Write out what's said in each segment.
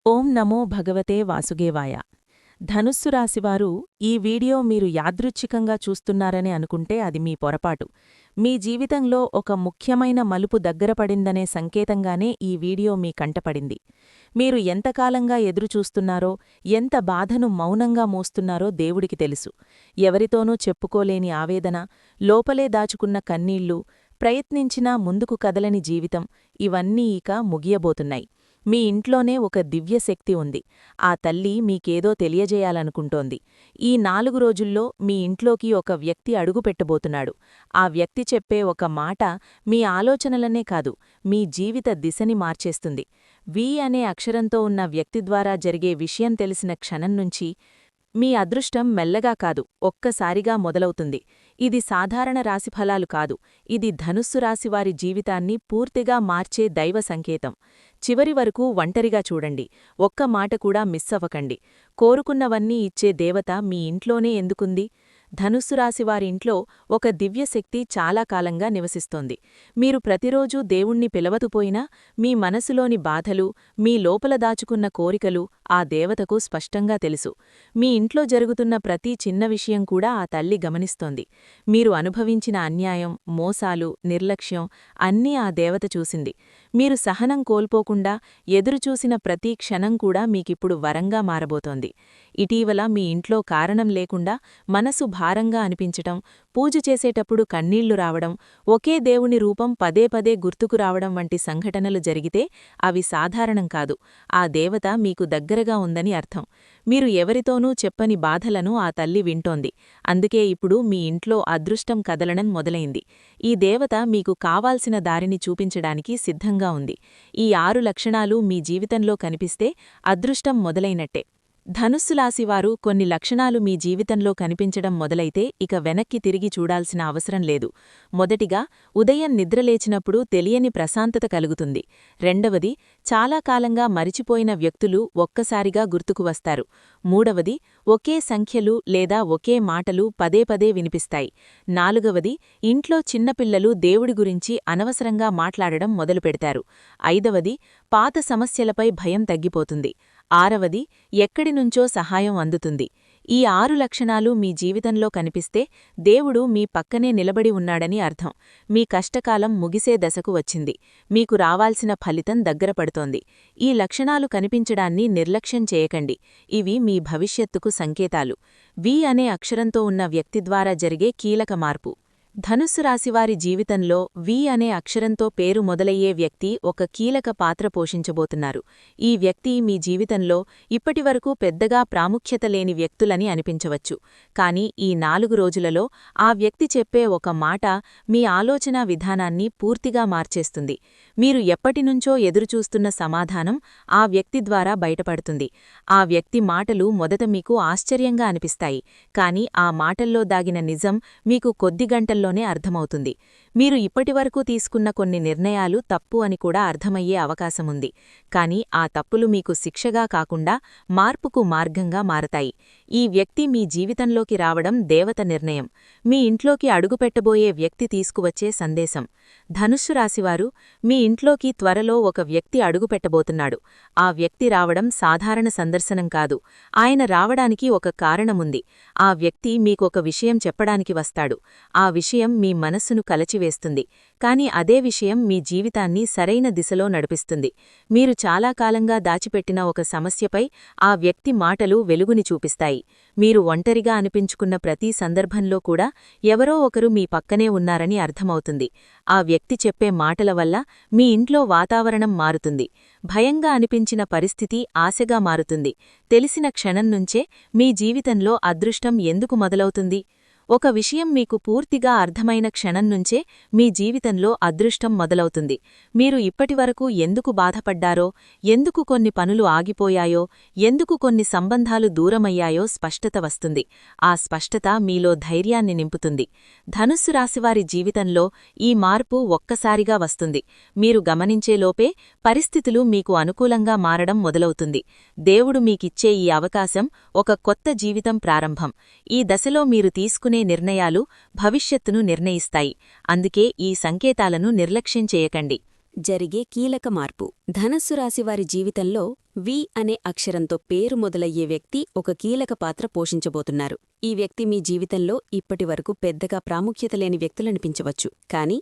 ఓం నమో భగవతే వాసుదేవాయ. ధనుస్సు రాశివారు ఈ వీడియో మీరు యాదృచ్ఛికంగా చూస్తున్నారని అనుకుంటే అది మీ పొరపాటు. మీ జీవితంలో ఒక ముఖ్యమైన మలుపు దగ్గరపడిందనే సంకేతంగానే ఈ వీడియో మీ కంటపడింది. మీరు ఎంతకాలంగా ఎదురుచూస్తున్నారో, ఎంత బాధను మౌనంగా మోస్తున్నారో దేవుడికి తెలుసు. ఎవరితోనూ చెప్పుకోలేని ఆవేదన, లోపలే దాచుకున్న కన్నీళ్లు, ప్రయత్నించినా ముందుకు కదలని జీవితం ఇవన్నీ ఇక ముగియబోతున్నాయి. మీ ఇంట్లోనే ఒక దివ్యశక్తి ఉంది. ఆ తల్లి మీకేదో తెలియజేయాలనుకుంటోంది. ఈ 4 రోజుల్లో మీ ఇంట్లోకి ఒక వ్యక్తి అడుగుపెట్టబోతున్నాడు. ఆ వ్యక్తి చెప్పే ఒక మాట మీ ఆలోచనలనే కాదు, మీ జీవిత దిశని మార్చేస్తుంది. వి అనే అక్షరంతో ఉన్న వ్యక్తి ద్వారా జరిగే విషయం తెలిసిన క్షణం నుంచి మీ అదృష్టం మెల్లగా కాదు, ఒక్కసారిగా మొదలవుతుంది. ఇది సాధారణ రాశిఫలాలు కాదు, ఇది ధనుస్సు రాశివారి జీవితాన్ని పూర్తిగా మార్చే దైవ సంకేతం. చివరి వరకు ఒంటరిగా చూడండి, ఒక్క మాట కూడా మిస్సవ్వకండి. కోరుకున్నవన్నీ ఇచ్చే దేవత మీ ఇంట్లోనే ఎందుకుంది? ధనుస్సు రాశివారి ఇంట్లో ఒక దివ్యశక్తి చాలా కాలంగా నివసిస్తోంది. మీరు ప్రతిరోజూ దేవుణ్ణి పిలవతుపోయినా మీ మనసులోని బాధలు, మీ లోపల దాచుకున్న కోరికలు ఆ దేవతకు స్పష్టంగా తెలుసు. మీ ఇంట్లో జరుగుతున్న ప్రతి చిన్న విషయం కూడా ఆ తల్లి గమనిస్తోంది. మీరు అనుభవించిన అన్యాయం, మోసాలు, నిర్లక్ష్యం అన్నీ ఆ దేవత చూసింది. మీరు సహనం కోల్పోకుండా ఎదురుచూసిన ప్రతి క్షణం కూడా మీకిప్పుడు వరంగా మారబోతోంది. ఇటీవల మీ ఇంట్లో కారణం లేకుండా మనసు భారంగా అనిపించటం, పూజ చేసేటప్పుడు కన్నీళ్లు రావడం, ఒకే దేవుని రూపం పదే పదే గుర్తుకు రావడం వంటి సంఘటనలు జరిగితే అవి సాధారణం కాదు. ఆ దేవత మీకు దగ్గరగా ఉందని అర్థం. మీరు ఎవరితోనూ చెప్పని బాధలను ఆ తల్లి వింటోంది. అందుకే ఇప్పుడు మీ ఇంట్లో అదృష్టం కదలడం మొదలైంది. ఈ దేవత మీకు కావాల్సిన దారిని చూపించడానికి సిద్ధంగా ఉంది. ఈ 6 లక్షణాలు మీ జీవితంలో కనిపిస్తే అదృష్టం మొదలైనట్టే. ధనుస్సులాశివారు కొన్ని లక్షణాలు మీ జీవితంలో కనిపించడం మొదలైతే ఇక వెనక్కి తిరిగి చూడాల్సిన అవసరం లేదు. మొదటిగా, ఉదయం నిద్రలేచినప్పుడు తెలియని ప్రశాంతత కలుగుతుంది. రెండవది, చాలా కాలంగా మరిచిపోయిన వ్యక్తులు ఒక్కసారిగా గుర్తుకు వస్తారు. మూడవది, ఒకే సంఖ్యలు లేదా ఒకే మాటలు పదే పదే వినిపిస్తాయి. నాలుగవది, ఇంట్లో చిన్నపిల్లలు దేవుడి గురించి అనవసరంగా మాట్లాడడం మొదలుపెడతారు. ఐదవది, పాత సమస్యలపై భయం తగ్గిపోతుంది. ఆరవది, ఎక్కడినుంచో సహాయం అందుతుంది. ఈ 6 లక్షణాలు మీ జీవితంలో కనిపిస్తే దేవుడు మీ పక్కనే నిలబడి ఉన్నాడని అర్థం. మీ కష్టకాలం ముగిసే దశకు వచ్చింది. మీకు రావాల్సిన ఫలితం దగ్గరపడుతోంది. ఈ లక్షణాలు కనిపించడాన్ని నిర్లక్ష్యం చేయకండి. ఇవి మీ భవిష్యత్తుకు సంకేతాలు. వి అనే అక్షరంతో ఉన్న వ్యక్తి ద్వారా జరిగే కీలక మార్పు. ధనుస్సు రాశివారి జీవితంలో వి అనే అక్షరంతో పేరు మొదలయ్యే వ్యక్తి ఒక కీలక పాత్ర పోషించబోతున్నారు. ఈ వ్యక్తి మీ జీవితంలో ఇప్పటివరకు పెద్దగా ప్రాముఖ్యత లేని వ్యక్తులని అనిపించవచ్చు. కానీ ఈ 4 రోజులలో ఆ వ్యక్తి చెప్పే ఒక మాట మీ ఆలోచనా విధానాన్ని పూర్తిగా మార్చేస్తుంది. మీరు ఎప్పటినుంచో ఎదురుచూస్తున్న సమాధానం ఆ వ్యక్తి ద్వారా బయటపడుతుంది. ఆ వ్యక్తి మాటలు మొదట మీకు ఆశ్చర్యంగా అనిపిస్తాయి, కానీ ఆ మాటల్లో దాగిన నిజం మీకు కొద్ది గంటల్లోనే అర్థమవుతుంది. మీరు ఇప్పటివరకు తీసుకున్న కొన్ని నిర్ణయాలు తప్పు అని కూడా అర్థమయ్యే అవకాశముంది. కానీ ఆ తప్పులు మీకు శిక్షగా కాకుండా మార్పుకు మార్గంగా మారతాయి. ఈ వ్యక్తి మీ జీవితంలోకి రావడం దేవత నిర్ణయం. మీ ఇంట్లోకి అడుగుపెట్టబోయే వ్యక్తి తీసుకువచ్చే సందేశం. ధనుస్సు రాశివారు, మీ ఇంట్లోకి త్వరలో ఒక వ్యక్తి అడుగుపెట్టబోతున్నాడు. ఆ వ్యక్తి రావడం సాధారణ సందర్శనం కాదు. ఆయన రావడానికి ఒక కారణముంది. ఆ వ్యక్తి మీకొక విషయం చెప్పడానికి వస్తాడు. ఆ విషయం మీ మనస్సును కలచివేస్తుంది. కాని అదే విషయం మీ జీవితాన్ని సరైన దిశలో నడిపిస్తుంది. మీరు చాలా కాలంగా దాచిపెట్టిన ఒక సమస్యపై ఆ వ్యక్తి మాటలు వెలుగుని చూపిస్తాయి. మీరు ఒంటరిగా అనిపించుకున్న ప్రతి సందర్భంలో కూడా ఎవరో ఒకరు మీ పక్కనే ఉన్నారని అర్థమవుతుంది. ఆ వ్యక్తి చెప్పే మాటల వల్ల మీ ఇంట్లో వాతావరణం మారుతుంది. భయంగా అనిపించిన పరిస్థితి ఆశగా మారుతుంది. తెలిసిన క్షణం నుంచే మీ జీవితంలో అదృష్టం ఎందుకు మొదలవుతుంది? ఒక విషయం మీకు పూర్తిగా అర్థమైన క్షణం నుంచే మీ జీవితంలో అదృష్టం మొదలవుతుంది. మీరు ఇప్పటివరకు ఎందుకు బాధపడ్డారో, ఎందుకు కొన్ని పనులు ఆగిపోయాయో, ఎందుకు కొన్ని సంబంధాలు దూరమయ్యాయో స్పష్టత వస్తుంది. ఆ స్పష్టత మీలో ధైర్యాన్ని నింపుతుంది. ధనుస్సు రాశివారి జీవితంలో ఈ మార్పు ఒక్కసారిగా వస్తుంది. మీరు గమనించేలోపే పరిస్థితులు మీకు అనుకూలంగా మారడం మొదలవుతుంది. దేవుడు మీకిచ్చే ఈ అవకాశం ఒక కొత్త జీవితం ప్రారంభం. ఈ దశలో మీరు తీసుకునే నిర్ణయాలు భవిష్యత్తును నిర్ణయిస్తాయి. అందుకే ఈ సంకేతాలను నిర్లక్ష్యం చేయకండి. జరిగే కీలక మార్పు. ధనస్సు రాశివారి జీవితంలో వి అనే అక్షరంతో పేరు మొదలయ్యే వ్యక్తి ఒక కీలక పాత్ర పోషించబోతున్నారు. ఈ వ్యక్తి మీ జీవితంలో ఇప్పటివరకు పెద్దగా ప్రాముఖ్యత లేని వ్యక్తులనిపించవచ్చు. కాని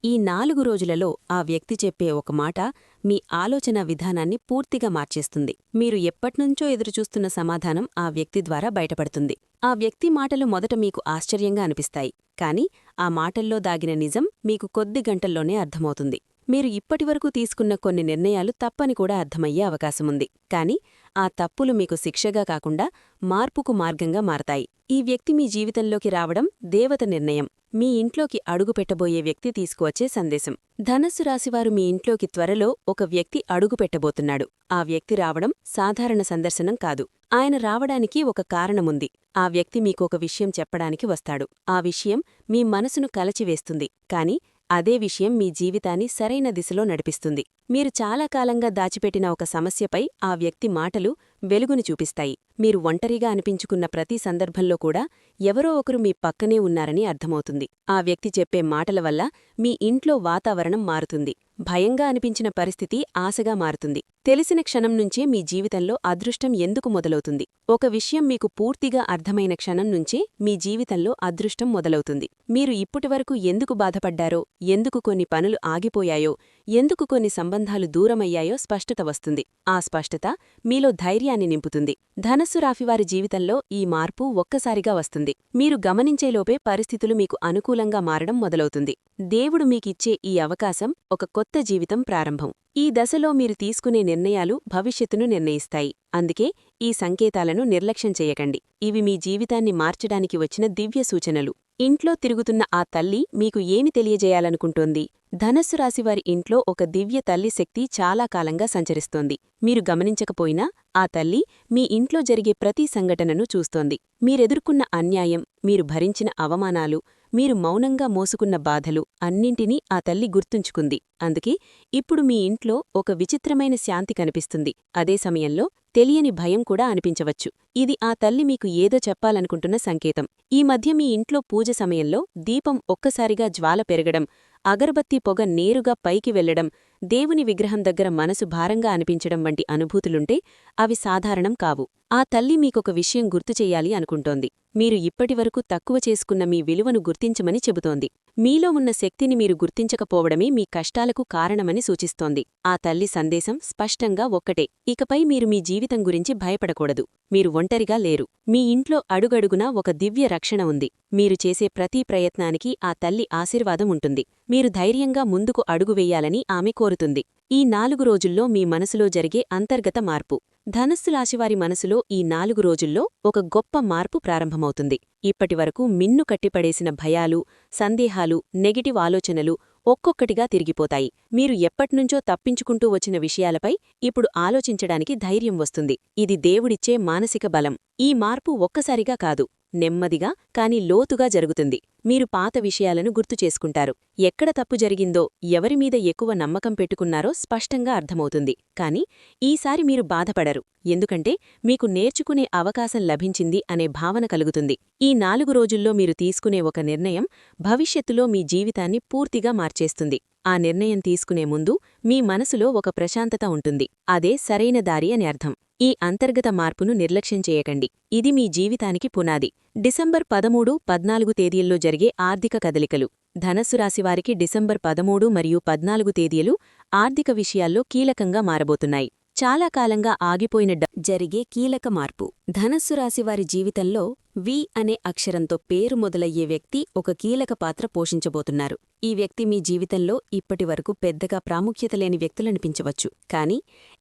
ఈ 4 రోజులలో ఆ వ్యక్తి చెప్పే ఒక మాట మీ ఆలోచనా విధానాన్ని పూర్తిగా మార్చేస్తుంది. మీరు ఎప్పట్నుంచో ఎదురుచూస్తున్న సమాధానం ఆ వ్యక్తి ద్వారా బయటపడుతుంది. ఆ వ్యక్తి మాటలు మొదట మీకు ఆశ్చర్యంగా అనిపిస్తాయి. కాని ఆ మాటల్లో దాగిన నిజం మీకు కొద్ది గంటల్లోనే అర్థమవుతుంది. మీరు ఇప్పటివరకు తీసుకున్న కొన్ని నిర్ణయాలు తప్పని కూడా అర్థమయ్యే అవకాశముంది. కాని ఆ తప్పులు మీకు శిక్షగా కాకుండా మార్పుకు మార్గంగా మారతాయి. ఈ వ్యక్తి మీ జీవితంలోకి రావడం దేవత నిర్ణయం. మీ ఇంట్లోకి అడుగుపెట్టబోయే వ్యక్తి తీసుకువచ్చే సందేశం. ధనస్సు రాశివారు మీ ఇంట్లోకి త్వరలో ఒక వ్యక్తి అడుగుపెట్టబోతున్నాడు. ఆ వ్యక్తి రావడం సాధారణ సందర్శనం కాదు. ఆయన రావడానికి ఒక కారణముంది. ఆ వ్యక్తి మీకు ఒక విషయం చెప్పడానికి వస్తాడు. ఆ విషయం మీ మనసును కలచివేస్తుంది. కాని అదే విషయం మీ జీవితాన్ని సరైన దిశలో నడిపిస్తుంది. మీరు చాలా కాలంగా దాచిపెట్టిన ఒక సమస్యపై ఆ వ్యక్తి మాటలు వెలుగుని చూపిస్తాయి. మీరు ఒంటరిగా అనిపించుకున్న ప్రతి సందర్భంలో కూడా ఎవరో ఒకరు మీ పక్కనే ఉన్నారని అర్థమవుతుంది. ఆ వ్యక్తి చెప్పే మాటల వల్ల మీ ఇంట్లో వాతావరణం మారుతుంది. భయంగా అనిపించిన పరిస్థితి ఆశగా మారుతుంది. తెలిసిన క్షణం నుంచే మీ జీవితంలో అదృష్టం ఎందుకు మొదలవుతుంది. ఒక విషయం మీకు పూర్తిగా అర్థమైన క్షణం నుంచే మీ జీవితంలో అదృష్టం మొదలవుతుంది. మీరు ఇప్పటివరకు ఎందుకు బాధపడ్డారో, ఎందుకు కొన్ని పనులు ఆగిపోయాయో, ఎందుకు కొన్ని సంబంధాలు దూరమయ్యాయో స్పష్టత వస్తుంది. ఆ స్పష్టత మీలో ధైర్యాన్ని నింపుతుంది. ధనస్సు రాశివారి జీవితంలో ఈ మార్పు ఒక్కసారిగా వస్తుంది. మీరు గమనించేలోపే పరిస్థితులు మీకు అనుకూలంగా మారడం మొదలవుతుంది. దేవుడు మీకిచ్చే ఈ అవకాశం ఒక కొత్త జీవితం ప్రారంభం. ఈ దశలో మీరు తీసుకునే నిర్ణయాలు భవిష్యత్తును నిర్ణయిస్తాయి. అందుకే ఈ సంకేతాలను నిర్లక్ష్యం చేయకండి. ఇవి మీ జీవితాన్ని మార్చడానికి వచ్చిన దివ్య సూచనలు. ఇంట్లో తిరుగుతున్న ఆ తల్లి మీకు ఏమి తెలియజేయాలనుకుంటోంది? ధనస్సు రాశివారి ఇంట్లో ఒక దివ్య తల్లి శక్తి చాలా కాలంగా సంచరిస్తోంది. మీరు గమనించకపోయినా ఆ తల్లి మీ ఇంట్లో జరిగే ప్రతి సంఘటనను చూస్తోంది. మీరెదుర్కొన్న అన్యాయం, మీరు భరించిన అవమానాలు, మీరు మౌనంగా మోసుకున్న బాధలు అన్నింటినీ ఆ తల్లి గుర్తుంచుకుంది. అందుకే ఇప్పుడు మీ ఇంట్లో ఒక విచిత్రమైన శాంతి కనిపిస్తుంది. అదే సమయంలో తెలియని భయం కూడా అనిపించవచ్చు. ఇది ఆ తల్లి మీకు ఏదో చెప్పాలనుకుంటున్న సంకేతం. ఈ మధ్య మీ ఇంట్లో పూజ సమయంలో దీపం ఒక్కసారిగా జ్వాల పెరగడం, అగరబత్తీ పొగ నేరుగా పైకి వెళ్లడం, దేవుని విగ్రహం దగ్గర మనసు భారంగా అనిపించడం వంటి అనుభూతులుంటే అవి సాధారణం కావు. ఆ తల్లి మీకొక విషయం గుర్తుచెయ్యాలి అనుకుంటోంది. మీరు ఇప్పటివరకు తక్కువ చేసుకున్న మీ విలువను గుర్తించమని చెబుతోంది. మీలో ఉన్న శక్తిని మీరు గుర్తించకపోవడమే మీ కష్టాలకు కారణమని సూచిస్తోంది. ఆ తల్లి సందేశం స్పష్టంగా ఒక్కటే: ఇకపై మీరు మీ జీవితం గురించి భయపడకూడదు. మీరు ఒంటరిగా లేరు. మీ ఇంట్లో అడుగడుగునా ఒక దివ్య రక్షణ ఉంది. మీరు చేసే ప్రతి ప్రయత్నానికి ఆ తల్లి ఆశీర్వాదం ఉంటుంది. మీరు ధైర్యంగా ముందుకు అడుగు వెయ్యాలని ఆమె కోరుతుంది. ఈ 4 రోజుల్లో మీ మనసులో జరిగే అంతర్గత మార్పు. ధనస్సు రాశివారి మనసులో ఈ 4 రోజుల్లో ఒక గొప్ప మార్పు ప్రారంభమవుతుంది. ఇప్పటివరకు మిన్ను కట్టిపడేసిన భయాలు, సందేహాలు, నెగటివ్ ఆలోచనలు ఒక్కొక్కటిగా తిరిగిపోతాయి. మీరు ఎప్పట్నుంచో తప్పించుకుంటూ వచ్చిన విషయాలపై ఇప్పుడు ఆలోచించడానికి ధైర్యం వస్తుంది. ఇది దేవుడిచ్చే మానసిక బలం. ఈ మార్పు ఒక్కసారిగా కాదు, నెమ్మదిగా కాని లోతుగా జరుగుతుంది. మీరు పాత విషయాలను గుర్తుచేసుకుంటారు. ఎక్కడ తప్పు జరిగిందో, ఎవరిమీద ఎక్కువ నమ్మకం పెట్టుకున్నారో స్పష్టంగా అర్థమవుతుంది. కాని ఈసారి మీరు బాధపడరు. ఎందుకంటే మీకు నేర్చుకునే అవకాశం లభించింది అనే భావన కలుగుతుంది. ఈ 4 రోజుల్లో మీరు తీసుకునే ఒక నిర్ణయం భవిష్యత్తులో మీ జీవితాన్ని పూర్తిగా మార్చేస్తుంది. ఆ నిర్ణయం తీసుకునే ముందు మీ మనసులో ఒక ప్రశాంతత ఉంటుంది. అదే సరైన దారి అని అర్థం. ఈ అంతర్గత మార్పును నిర్లక్ష్యం చేయకండి. ఇది మీ జీవితానికి పునాది. డిసెంబర్ 13, 14 తేదీల్లో జరిగే ఆర్థిక కదలికలు. ధనస్సు రాశివారికి డిసెంబర్ 13 మరియు 14 తేదీలు ఆర్థిక విషయాల్లో కీలకంగా మారబోతున్నాయి. చాలా కాలంగా ఆగిపోయిన జరిగే కీలక మార్పు. ధనస్సు రాశివారి జీవితంలో వి అనే అక్షరంతో పేరు మొదలయ్యే వ్యక్తి ఒక కీలక పాత్ర పోషించబోతున్నారు. ఈ వ్యక్తి మీ జీవితంలో ఇప్పటివరకు పెద్దగా ప్రాముఖ్యత లేని వ్యక్తులనిపించవచ్చు. కాని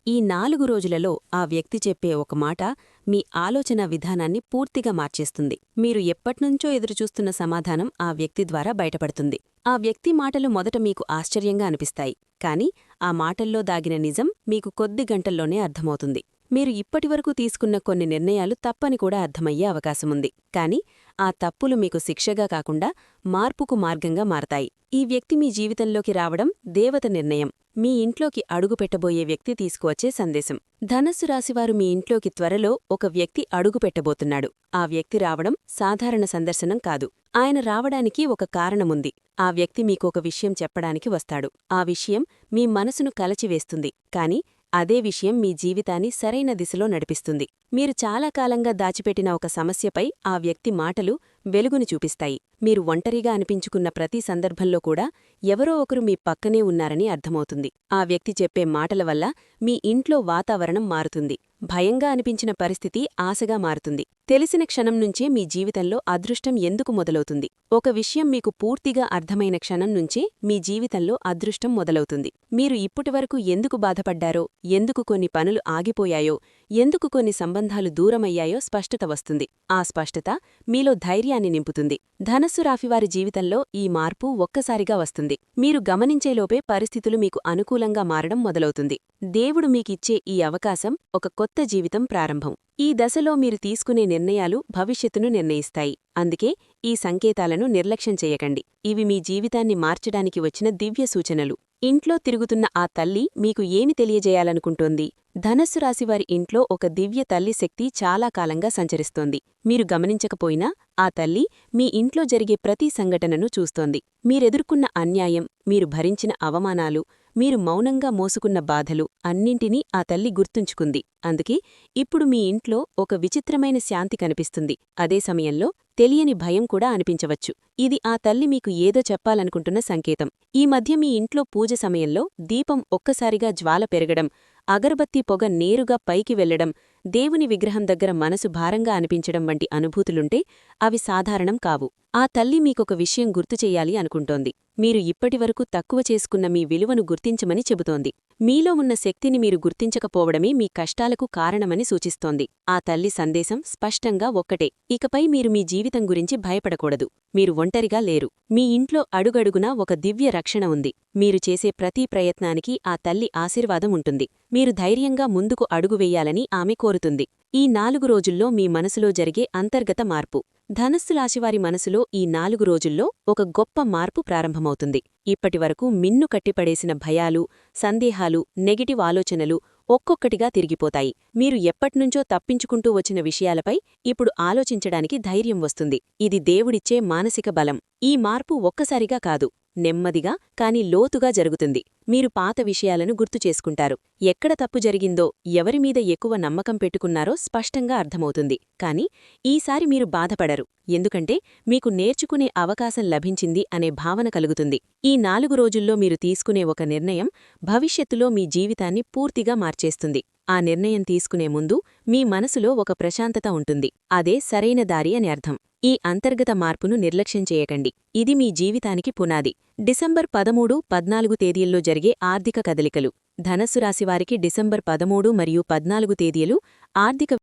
ఈ 4 రోజులలో ఆ వ్యక్తి చెప్పే ఒక మాట మీ ఆలోచనా విధానాన్ని పూర్తిగా మార్చేస్తుంది. మీరు ఎప్పట్నుంచో ఎదురుచూస్తున్న సమాధానం ఆ వ్యక్తి ద్వారా బయటపడుతుంది. ఆ వ్యక్తి మాటలు మొదట మీకు ఆశ్చర్యంగా అనిపిస్తాయి. కాని ఆ మాటల్లో దాగిన నిజం మీకు కొద్ది గంటల్లోనే అర్థమవుతుంది. మీరు ఇప్పటివరకు తీసుకున్న కొన్ని నిర్ణయాలు తప్పని కూడా అర్థమయ్యే అవకాశముంది. కాని ఆ తప్పులు మీకు శిక్షగా కాకుండా మార్పుకు మార్గంగా మారతాయి. ఈ వ్యక్తి మీ జీవితంలోకి రావడం దేవత నిర్ణయం. మీ ఇంట్లోకి అడుగుపెట్టబోయే వ్యక్తి తీసుకువచ్చే సందేశం. ధనస్సు రాశివారు మీ ఇంట్లోకి త్వరలో ఒక వ్యక్తి అడుగుపెట్టబోతున్నాడు. ఆ వ్యక్తి రావడం సాధారణ సందర్శనం కాదు. ఆయన రావడానికి ఒక కారణముంది. ఆ వ్యక్తి మీకొక విషయం చెప్పడానికి వస్తాడు. ఆ విషయం మీ మనసును కలచివేస్తుంది. కాని అదే విషయం మీ జీవితాన్ని సరైన దిశలో నడిపిస్తుంది. మీరు చాలా కాలంగా దాచిపెట్టిన ఒక సమస్యపై ఆ వ్యక్తి మాటలు వెలుగుని చూపిస్తాయి. మీరు ఒంటరిగా అనిపించుకున్న ప్రతి సందర్భంలో కూడా ఎవరో ఒకరు మీ పక్కనే ఉన్నారని అర్థమవుతుంది. ఆ వ్యక్తి చెప్పే మాటల వల్ల మీ ఇంట్లో వాతావరణం మారుతుంది. భయంగా అనిపించిన పరిస్థితి ఆశగా మారుతుంది. తెలిసిన క్షణం నుంచే మీ జీవితంలో అదృష్టం ఎందుకు మొదలవుతుంది. ఒక విషయం మీకు పూర్తిగా అర్థమైన క్షణం నుంచే మీ జీవితంలో అదృష్టం మొదలవుతుంది. మీరు ఇప్పటివరకు ఎందుకు బాధపడ్డారో, ఎందుకు కొన్ని పనులు ఆగిపోయాయో, ఎందుకు కొన్ని సంబంధాలు దూరమయ్యాయో స్పష్టత వస్తుంది. ఆ స్పష్టత మీలో ధైర్యాన్ని నింపుతుంది. ధనస్సు రాశివారి జీవితంలో ఈ మార్పు ఒక్కసారిగా వస్తుంది. మీరు గమనించేలోపే పరిస్థితులు మీకు అనుకూలంగా మారడం మొదలవుతుంది. దేవుడు మీకిచ్చే ఈ అవకాశం ఒక కొత్త జీవితం ప్రారంభం. ఈ దశలో మీరు తీసుకునే నిర్ణయాలు భవిష్యత్తును నిర్ణయిస్తాయి. అందుకే ఈ సంకేతాలను నిర్లక్ష్యం చేయకండి. ఇవి మీ జీవితాన్ని మార్చడానికి వచ్చిన దివ్య సూచనలు. ఇంట్లో తిరుగుతున్న ఆ తల్లి మీకు ఏమి తెలియజేయాలనుకుంటోంది? ధనస్సు రాశివారి ఇంట్లో ఒక దివ్య తల్లి శక్తి చాలా కాలంగా సంచరిస్తోంది. మీరు గమనించకపోయినా ఆ తల్లి మీ ఇంట్లో జరిగే ప్రతి సంఘటనను చూస్తోంది. మీరెదుర్కొన్న అన్యాయం, మీరు భరించిన అవమానాలు, మీరు మౌనంగా మోసుకున్న బాధలు అన్నింటినీ ఆ తల్లి గుర్తుంచుకుంది. అందుకే ఇప్పుడు మీ ఇంట్లో ఒక విచిత్రమైన శాంతి కనిపిస్తుంది. అదే సమయంలో తెలియని భయం కూడా అనిపించవచ్చు. ఇది ఆ తల్లి మీకు ఏదో చెప్పాలనుకుంటున్న సంకేతం. ఈ మధ్య మీ ఇంట్లో పూజ సమయంలో దీపం ఒక్కసారిగా జ్వాల పెరగడం, అగరబత్తి పొగ నేరుగా పైకి వెళ్లడం, దేవుని విగ్రహం దగ్గర మనసు భారంగా అనిపించడం వంటి అనుభూతులుంటే అవి సాధారణం కావు. ఆ తల్లి మీకొక విషయం గుర్తుచెయ్యాలి అనుకుంటోంది. మీరు ఇప్పటివరకు తక్కువ చేసుకున్న మీ విలువను గుర్తించమని చెబుతోంది. మీలో ఉన్న శక్తిని మీరు గుర్తించకపోవడమే మీ కష్టాలకు కారణమని సూచిస్తోంది. ఆ తల్లి సందేశం స్పష్టంగా ఒక్కటే: ఇకపై మీరు మీ జీవితం గురించి భయపడకూడదు. మీరు ఒంటరిగా లేరు. మీ ఇంట్లో అడుగడుగునా ఒక దివ్య రక్షణ ఉంది. మీరు చేసే ప్రతి ప్రయత్నానికి ఆ తల్లి ఆశీర్వాదం ఉంటుంది. మీరు ధైర్యంగా ముందుకు అడుగు వెయ్యాలని ఆమె కోరుతుంది. ఈ 4 రోజుల్లో మీ మనసులో జరిగే అంతర్గత మార్పు. ధనస్సు రాశివారి మనసులో ఈ 4 రోజుల్లో ఒక గొప్ప మార్పు ప్రారంభమవుతుంది. ఇప్పటివరకు మిన్ను కట్టిపడేసిన భయాలు, సందేహాలు, నెగటివ్ ఆలోచనలు ఒక్కొక్కటిగా తిరిగిపోతాయి. మీరు ఎప్పట్నుంచో తప్పించుకుంటూ వచ్చిన విషయాలపై ఇప్పుడు ఆలోచించడానికి ధైర్యం వస్తుంది. ఇది దేవుడిచ్చే మానసిక బలం. ఈ మార్పు ఒక్కసారిగా కాదు, నెమ్మదిగా కాని లోతుగా జరుగుతుంది. మీరు పాత విషయాలను గుర్తుచేసుకుంటారు. ఎక్కడ తప్పు జరిగిందో, ఎవరిమీద ఎక్కువ నమ్మకం పెట్టుకున్నారో స్పష్టంగా అర్థమవుతుంది. కాని ఈసారి మీరు బాధపడరు. ఎందుకంటే మీకు నేర్చుకునే అవకాశం లభించింది అనే భావన కలుగుతుంది. ఈ 4 రోజుల్లో మీరు తీసుకునే ఒక నిర్ణయం భవిష్యత్తులో మీ జీవితాన్ని పూర్తిగా మార్చేస్తుంది. ఆ నిర్ణయం తీసుకునే ముందు మీ మనసులో ఒక ప్రశాంతత ఉంటుంది. అదే సరైన దారి అని అర్థం. ఈ అంతర్గత మార్పును నిర్లక్ష్యం చేయకండి. ఇది మీ జీవితానికి పునాది. డిసెంబర్ 13, 14 తేదీల్లో జరిగే ఆర్థిక కదలికలు. ధనస్సు రాశివారికి డిసెంబర్ 13 మరియు 14 తేదీలు ఆర్థిక